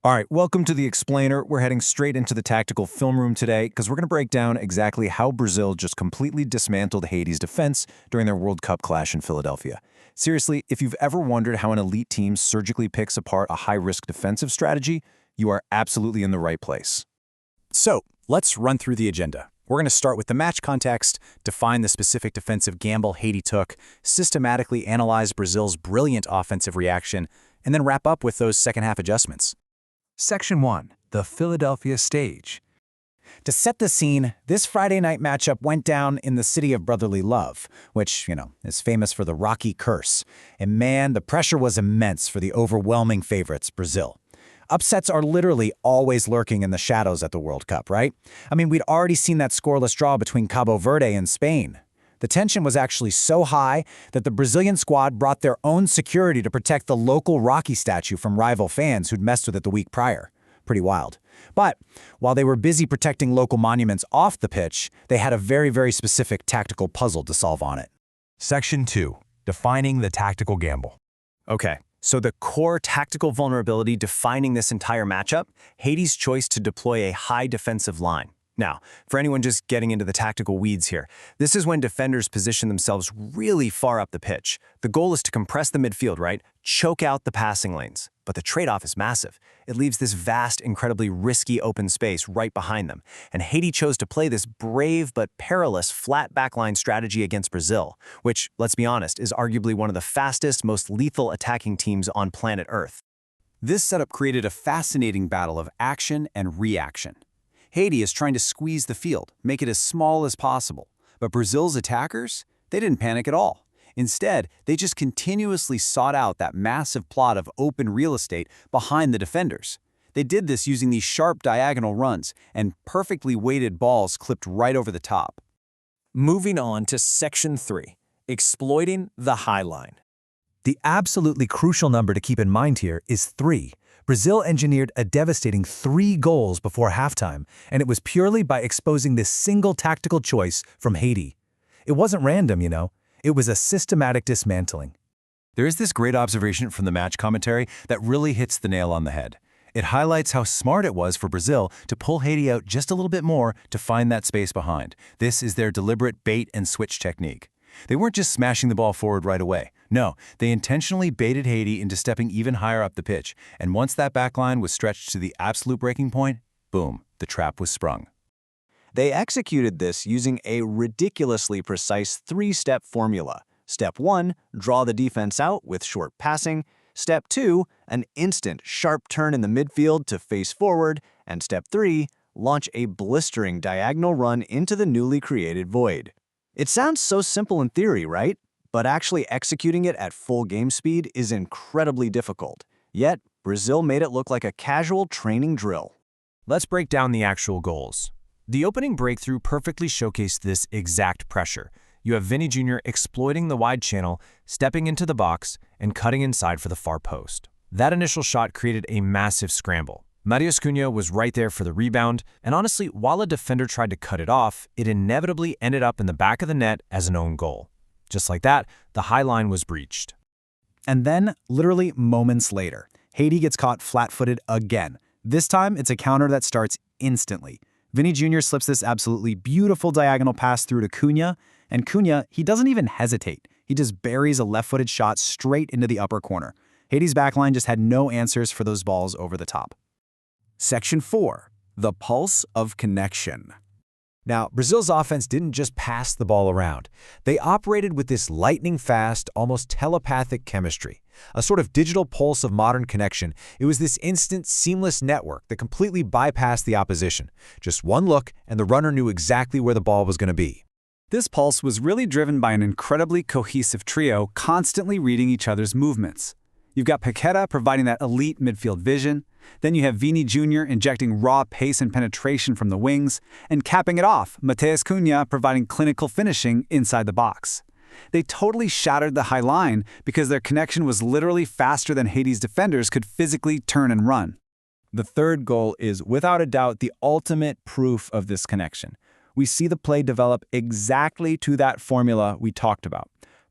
All right, welcome to the Explainer. We're heading straight into the tactical film room today because we're going to break down exactly how Brazil just completely dismantled Haiti's defense during their World Cup clash in Philadelphia. Seriously, if you've ever wondered how an elite team surgically picks apart a high-risk defensive strategy, you are absolutely in the right place. So, let's run through the agenda. We're going to start with the match context, define the specific defensive gamble Haiti took, systematically analyze Brazil's brilliant offensive reaction, and then wrap up with those second-half adjustments. Section 1. The Philadelphia Stage. To set the scene, this Friday night matchup went down in the city of brotherly love, which, is famous for the Rocky curse. And man, the pressure was immense for the overwhelming favorites, Brazil. Upsets are literally always lurking in the shadows at the World Cup, right? I mean, we'd already seen that scoreless draw between Cabo Verde and Spain. The tension was actually so high that the Brazilian squad brought their own security to protect the local Rocky statue from rival fans who'd messed with it the week prior. Pretty wild. But while they were busy protecting local monuments off the pitch, they had a very, very specific tactical puzzle to solve on it. Section 2. Defining the tactical gamble. Okay, so the core tactical vulnerability defining this entire matchup, Haiti's choice to deploy a high defensive line. Now, for anyone just getting into the tactical weeds here, this is when defenders position themselves really far up the pitch. The goal is to compress the midfield, right? Choke out the passing lanes. But the trade-off is massive. It leaves this vast, incredibly risky open space right behind them. And Haiti chose to play this brave but perilous flat backline strategy against Brazil, which, let's be honest, is arguably one of the fastest, most lethal attacking teams on planet Earth. This setup created a fascinating battle of action and reaction. Haiti is trying to squeeze the field, make it as small as possible. But Brazil's attackers, they didn't panic at all. Instead, they just continuously sought out that massive plot of open real estate behind the defenders. They did this using these sharp diagonal runs and perfectly weighted balls clipped right over the top. Moving on to Section 3, exploiting the high line. The absolutely crucial number to keep in mind here is 3. Brazil engineered a devastating 3 goals before halftime, and it was purely by exposing this single tactical choice from Haiti. It wasn't random, It was a systematic dismantling. There is this great observation from the match commentary that really hits the nail on the head. It highlights how smart it was for Brazil to pull Haiti out just a little bit more to find that space behind. This is their deliberate bait and switch technique. They weren't just smashing the ball forward right away. No, they intentionally baited Haiti into stepping even higher up the pitch, and once that backline was stretched to the absolute breaking point, boom, the trap was sprung. They executed this using a ridiculously precise 3-step formula. Step 1, draw the defense out with short passing. Step 2, an instant sharp turn in the midfield to face forward. And Step 3, launch a blistering diagonal run into the newly created void. It sounds so simple in theory, right? But actually executing it at full game speed is incredibly difficult. Yet, Brazil made it look like a casual training drill. Let's break down the actual goals. The opening breakthrough perfectly showcased this exact pressure. You have Vini Jr. exploiting the wide channel, stepping into the box, and cutting inside for the far post. That initial shot created a massive scramble. Matheus Cunha was right there for the rebound, and honestly, while a defender tried to cut it off, it inevitably ended up in the back of the net as an own goal. Just like that, the high line was breached. And then, literally moments later, Haiti gets caught flat-footed again. This time, it's a counter that starts instantly. Vini Jr. slips this absolutely beautiful diagonal pass through to Cunha, and Cunha, he doesn't even hesitate. He just buries a left-footed shot straight into the upper corner. Haiti's backline just had no answers for those balls over the top. Section 4. The Pulse of Connection. Now, Brazil's offense didn't just pass the ball around. They operated with this lightning-fast, almost telepathic chemistry. A sort of digital pulse of modern connection. It was this instant, seamless network that completely bypassed the opposition. Just one look, and the runner knew exactly where the ball was going to be. This pulse was really driven by an incredibly cohesive trio constantly reading each other's movements. You've got Paqueta providing that elite midfield vision. Then you have Vini Jr. injecting raw pace and penetration from the wings, and capping it off, Matheus Cunha providing clinical finishing inside the box. They totally shattered the high line because their connection was literally faster than Haiti's defenders could physically turn and run. The third goal is, without a doubt, the ultimate proof of this connection. We see the play develop exactly to that formula we talked about.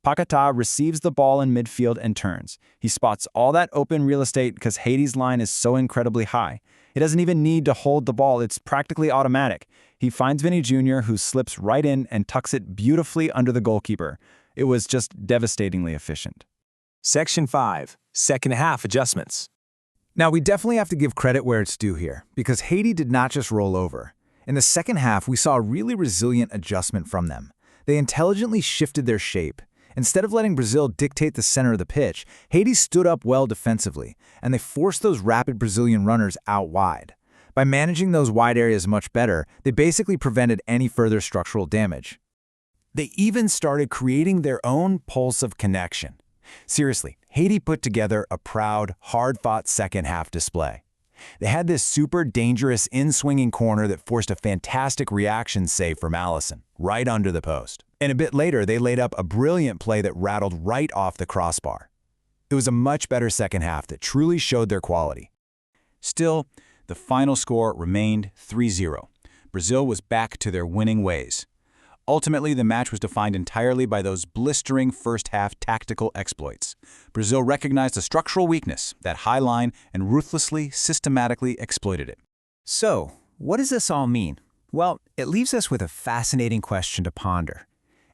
Paquetá receives the ball in midfield and turns. He spots all that open real estate because Haiti's line is so incredibly high. He doesn't even need to hold the ball, it's practically automatic. He finds Vinny Jr., who slips right in and tucks it beautifully under the goalkeeper. It was just devastatingly efficient. Section 5. Second half adjustments. Now, we definitely have to give credit where it's due here, because Haiti did not just roll over. In the second half, we saw a really resilient adjustment from them. They intelligently shifted their shape. Instead of letting Brazil dictate the center of the pitch, Haiti stood up well defensively, and they forced those rapid Brazilian runners out wide. By managing those wide areas much better, they basically prevented any further structural damage. They even started creating their own pulse of connection. Seriously, Haiti put together a proud, hard-fought second-half display. They had this super dangerous in-swinging corner that forced a fantastic reaction save from Allison, right under the post. And a bit later, they laid up a brilliant play that rattled right off the crossbar. It was a much better second half that truly showed their quality. Still, the final score remained 3-0. Brazil was back to their winning ways. Ultimately, the match was defined entirely by those blistering first-half tactical exploits. Brazil recognized a structural weakness, that high line, and ruthlessly, systematically exploited it. So, what does this all mean? Well, it leaves us with a fascinating question to ponder.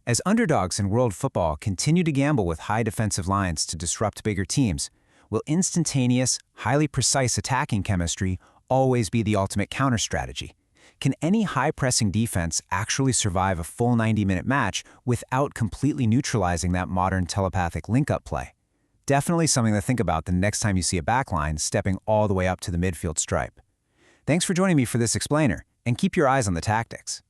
As underdogs in world football continue to gamble with high defensive lines to disrupt bigger teams, will instantaneous, highly precise attacking chemistry always be the ultimate counter strategy? Can any high-pressing defense actually survive a full 90-minute match without completely neutralizing that modern telepathic link-up play? Definitely something to think about the next time you see a backline stepping all the way up to the midfield stripe. Thanks for joining me for this explainer, and keep your eyes on the tactics.